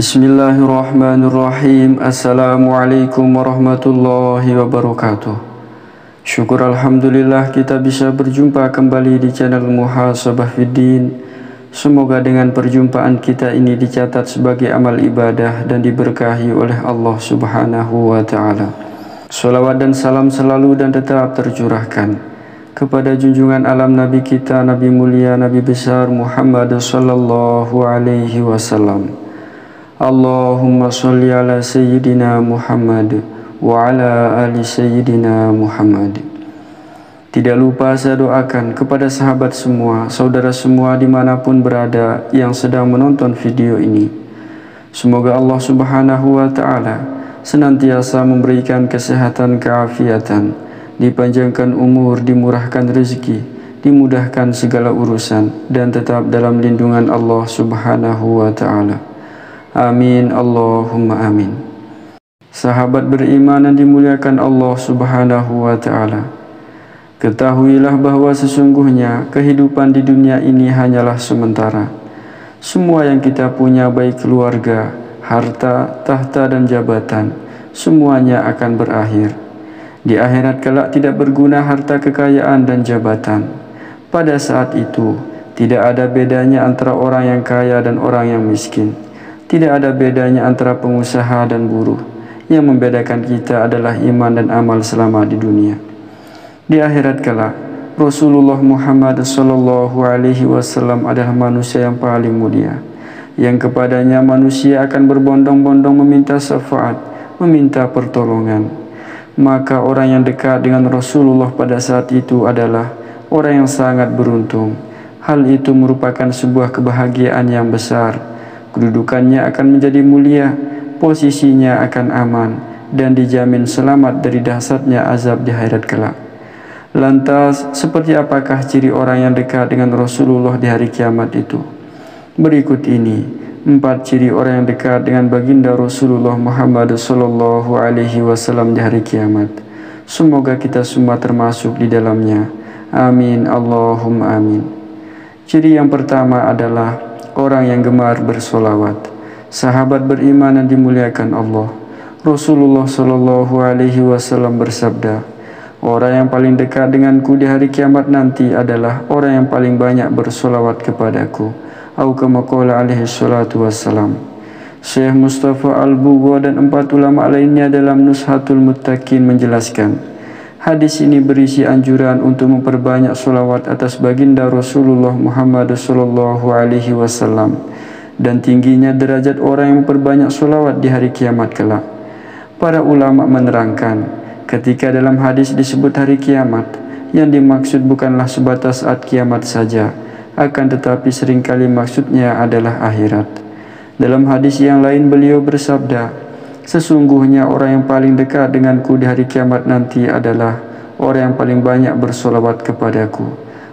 Bismillahirrahmanirrahim. Assalamualaikum warahmatullahi wabarakatuh. Syukur alhamdulillah kita bisa berjumpa kembali di channel Muhasabah Fiddin. Semoga dengan perjumpaan kita ini dicatat sebagai amal ibadah dan diberkahi oleh Allah Subhanahu wa ta'ala. Salawat dan salam selalu dan tetap tercurahkan kepada junjungan alam Nabi kita, Nabi mulia, Nabi besar Muhammad sallallahu alaihi wasallam. Allahumma salli ala Sayyidina Muhammad wa ala ali Sayyidina Muhammad. Tidak lupa saya doakan kepada sahabat semua, saudara semua dimanapun berada yang sedang menonton video ini. Semoga Allah Subhanahu wa ta'ala senantiasa memberikan kesehatan, keafiatan, dipanjangkan umur, dimurahkan rezeki, dimudahkan segala urusan, dan tetap dalam lindungan Allah Subhanahu wa ta'ala. Amin, Allahumma amin. Sahabat beriman yang dimuliakan Allah Subhanahu wa ta'ala, ketahuilah bahwa sesungguhnya kehidupan di dunia ini hanyalah sementara. Semua yang kita punya, baik keluarga, harta, tahta dan jabatan, semuanya akan berakhir. Di akhirat kelak tidak berguna harta, kekayaan dan jabatan. Pada saat itu tidak ada bedanya antara orang yang kaya dan orang yang miskin. Tidak ada bedanya antara pengusaha dan buruh. Yang membedakan kita adalah iman dan amal selama di dunia. Di akhirat kelak, Rasulullah Muhammad sallallahu alaihi wasallam adalah manusia yang paling mulia, yang kepadanya manusia akan berbondong-bondong meminta syafaat, meminta pertolongan. Maka orang yang dekat dengan Rasulullah pada saat itu adalah orang yang sangat beruntung. Hal itu merupakan sebuah kebahagiaan yang besar. Kedudukannya akan menjadi mulia, posisinya akan aman, dan dijamin selamat dari dahsyatnya azab di akhirat kelak. Lantas, seperti apakah ciri orang yang dekat dengan Rasulullah di hari kiamat itu? Berikut ini 4 ciri orang yang dekat dengan baginda Rasulullah Muhammad sallallahu alaihi wasallam di hari kiamat. Semoga kita semua termasuk di dalamnya. Amin, Allahumma amin. Ciri yang pertama adalah orang yang gemar bersolawat. Sahabat beriman yang dimuliakan Allah, Rasulullah sallallahu alaihi wasallam bersabda, orang yang paling dekat denganku di hari kiamat nanti adalah orang yang paling banyak bersolawat kepadaku. Atau kama qala alaihi salatu wassalam. Syekh Mustafa Al-Bugha dan 4 ulama lainnya dalam Nushatul Muttaqin menjelaskan, hadis ini berisi anjuran untuk memperbanyak solawat atas baginda Rasulullah Muhammad sallallahu alaihi wasallam dan tingginya derajat orang yang memperbanyak solawat di hari kiamat kelak. Para ulama menerangkan, ketika dalam hadis disebut hari kiamat, yang dimaksud bukanlah sebatas saat kiamat saja, akan tetapi seringkali maksudnya adalah akhirat. Dalam hadis yang lain beliau bersabda, sesungguhnya orang yang paling dekat denganku di hari kiamat nanti adalah orang yang paling banyak bersolawat kepadaku.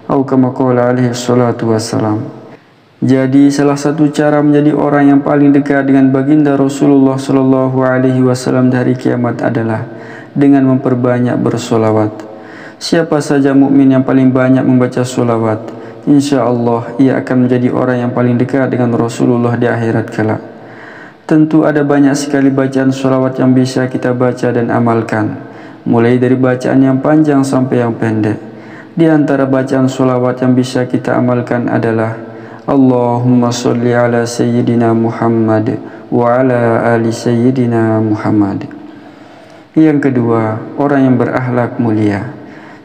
Atau kama qala alaihi salatu wassalam. Jadi salah satu cara menjadi orang yang paling dekat dengan baginda Rasulullah sallallahu alaihi wasallam di hari kiamat adalah dengan memperbanyak bersolawat. Siapa saja mukmin yang paling banyak membaca solawat, insya Allah ia akan menjadi orang yang paling dekat dengan Rasulullah di akhirat kelak. Tentu ada banyak sekali bacaan sholawat yang bisa kita baca dan amalkan, mulai dari bacaan yang panjang sampai yang pendek. Di antara bacaan sholawat yang bisa kita amalkan adalah Allahumma sholli ala Sayyidina Muhammad wa ala ali Sayyidina Muhammad. Yang kedua, orang yang berakhlak mulia.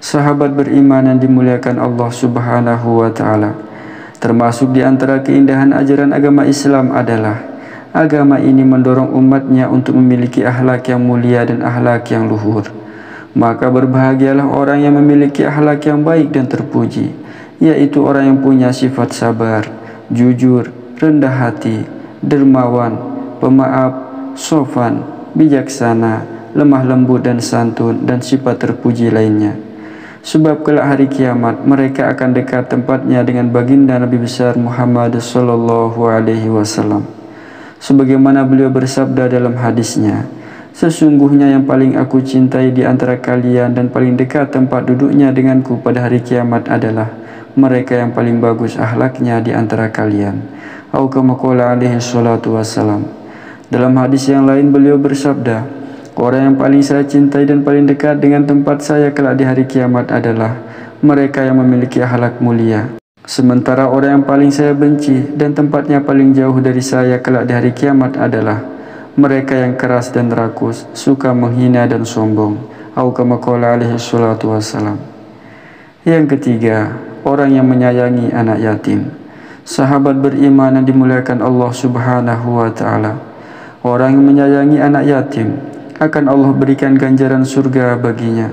Sahabat beriman yang dimuliakan Allah Subhanahu wa ta'ala, termasuk di antara keindahan ajaran agama Islam adalah agama ini mendorong umatnya untuk memiliki akhlak yang mulia dan akhlak yang luhur. Maka berbahagialah orang yang memiliki akhlak yang baik dan terpuji, yaitu orang yang punya sifat sabar, jujur, rendah hati, dermawan, pemaaf, sopan, bijaksana, lemah lembut dan santun, dan sifat terpuji lainnya. Sebab kelak hari kiamat mereka akan dekat tempatnya dengan baginda Nabi besar Muhammad sallallahu alaihi wasallam. Sebagaimana beliau bersabda dalam hadisnya, sesungguhnya yang paling aku cintai di antara kalian dan paling dekat tempat duduknya denganku pada hari kiamat adalah mereka yang paling bagus akhlaknya di antara kalian. Atau kama qala alaihi salatu wassalam. Dalam hadis yang lain beliau bersabda, orang yang paling saya cintai dan paling dekat dengan tempat saya kelak di hari kiamat adalah mereka yang memiliki akhlak mulia. Sementara orang yang paling saya benci dan tempatnya paling jauh dari saya kelak di hari kiamat adalah mereka yang keras dan rakus, suka menghina dan sombong. Atau kama qala alaihi salatu wassalam. Yang ketiga, orang yang menyayangi anak yatim. Sahabat beriman yang dimuliakan Allah Subhanahu wa taala, orang yang menyayangi anak yatim akan Allah berikan ganjaran surga baginya.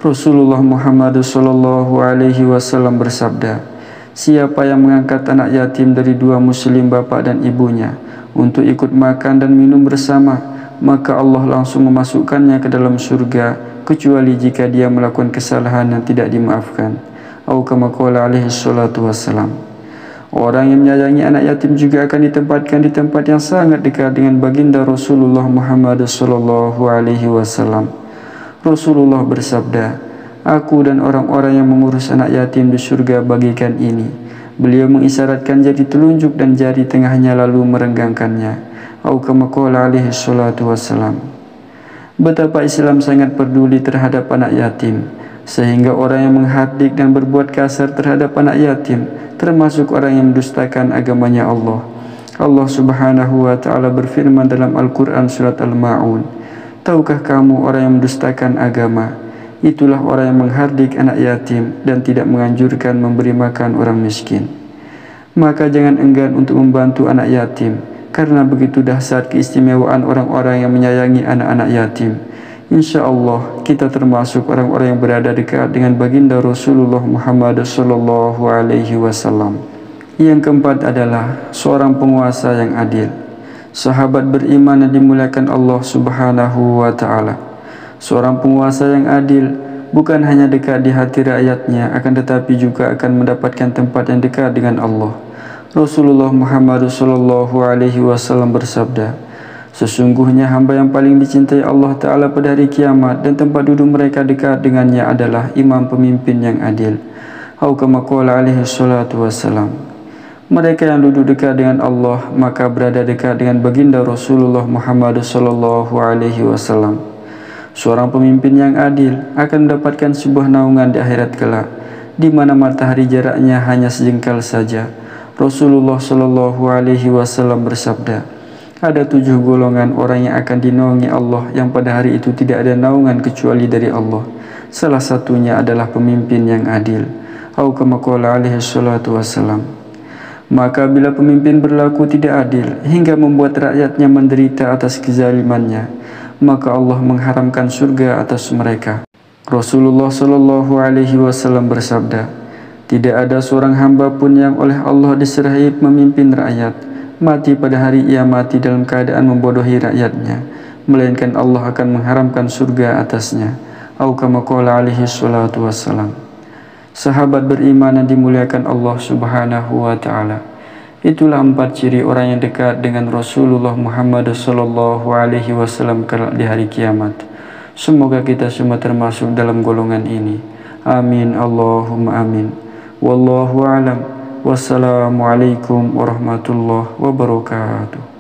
Rasulullah Muhammad sallallahu alaihi wasallam bersabda, siapa yang mengangkat anak yatim dari dua muslim bapak dan ibunya untuk ikut makan dan minum bersama, maka Allah langsung memasukkannya ke dalam surga, kecuali jika dia melakukan kesalahan yang tidak dimaafkan. Atau kama qala alaihi salatu wassalam. Orang yang menyayangi anak yatim juga akan ditempatkan di tempat yang sangat dekat dengan baginda Rasulullah Muhammad sallallahu alaihi wasallam. Rasulullah bersabda, aku dan orang-orang yang mengurus anak yatim di surga bagikan ini. Beliau mengisyaratkan jari telunjuk dan jari tengahnya lalu merenggangkannya. Atau kama qala alaihi salatu wassalam. Betapa Islam sangat peduli terhadap anak yatim, sehingga orang yang menghardik dan berbuat kasar terhadap anak yatim termasuk orang yang mendustakan agamanya Allah. Allah Subhanahu wa taala berfirman dalam Al-Qur'an surat Al-Ma'un, tahukah kamu orang yang mendustakan agama? Itulah orang yang menghardik anak yatim dan tidak menganjurkan memberi makan orang miskin. Maka jangan enggan untuk membantu anak yatim, karena begitu dahsyat keistimewaan orang-orang yang menyayangi anak-anak yatim. Insya Allah kita termasuk orang-orang yang berada dekat dengan baginda Rasulullah Muhammad sallallahu alaihi wasallam. Yang keempat adalah seorang penguasa yang adil. Sahabat beriman yang dimuliakan Allah Subhanahu wa taala, seorang penguasa yang adil bukan hanya dekat di hati rakyatnya, akan tetapi juga akan mendapatkan tempat yang dekat dengan Allah. Rasulullah Muhammad sallallahu alaihi wasallam bersabda, sesungguhnya hamba yang paling dicintai Allah Ta'ala pada hari kiamat dan tempat duduk mereka dekat dengannya adalah imam pemimpin yang adil. Atau kama qala alaihi salatu wassalam. Mereka yang duduk dekat dengan Allah maka berada dekat dengan baginda Rasulullah Muhammad sallallahu alaihi wasallam. Seorang pemimpin yang adil akan mendapatkan sebuah naungan di akhirat kelak, di mana matahari jaraknya hanya sejengkal saja. Rasulullah sallallahu alaihi wasallam bersabda, ada 7 golongan orang yang akan dinaungi Allah yang pada hari itu tidak ada naungan kecuali dari Allah. Salah satunya adalah pemimpin yang adil. Atau kama qala alaihi salatu wassalam. Maka bila pemimpin berlaku tidak adil hingga membuat rakyatnya menderita atas kezalimannya, maka Allah mengharamkan surga atas mereka. Rasulullah sallallahu alaihi wasallam bersabda, tidak ada seorang hamba pun yang oleh Allah diserahi memimpin rakyat mati pada hari ia mati dalam keadaan membodohi rakyatnya, melainkan Allah akan mengharamkan surga atasnya. Atau kama qala alaihi salatu wassalam. Sahabat beriman yang dimuliakan Allah Subhanahu wa taala, itulah 4 ciri orang yang dekat dengan Rasulullah Muhammad sallallahu alaihi wasallam di hari kiamat. Semoga kita semua termasuk dalam golongan ini. Amin Allahumma amin. Wallahu a'lam. Wassalamualaikum warahmatullahi wabarakatuh.